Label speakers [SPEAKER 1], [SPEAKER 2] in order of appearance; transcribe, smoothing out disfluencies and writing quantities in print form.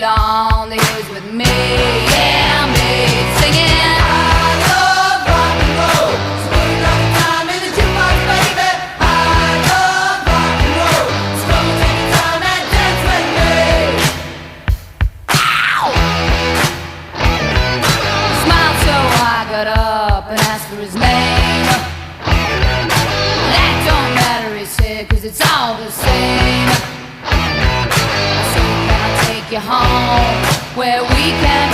[SPEAKER 1] on the hills with me, yeah, me singing. I love rock and roll, so we got time in the jukebox, baby. I love rock and roll, so come and take your time and dance with me. Ow! Smiled so I got up and asked for his name. That don't matter, he said, 'cause it's all the same. You home where we can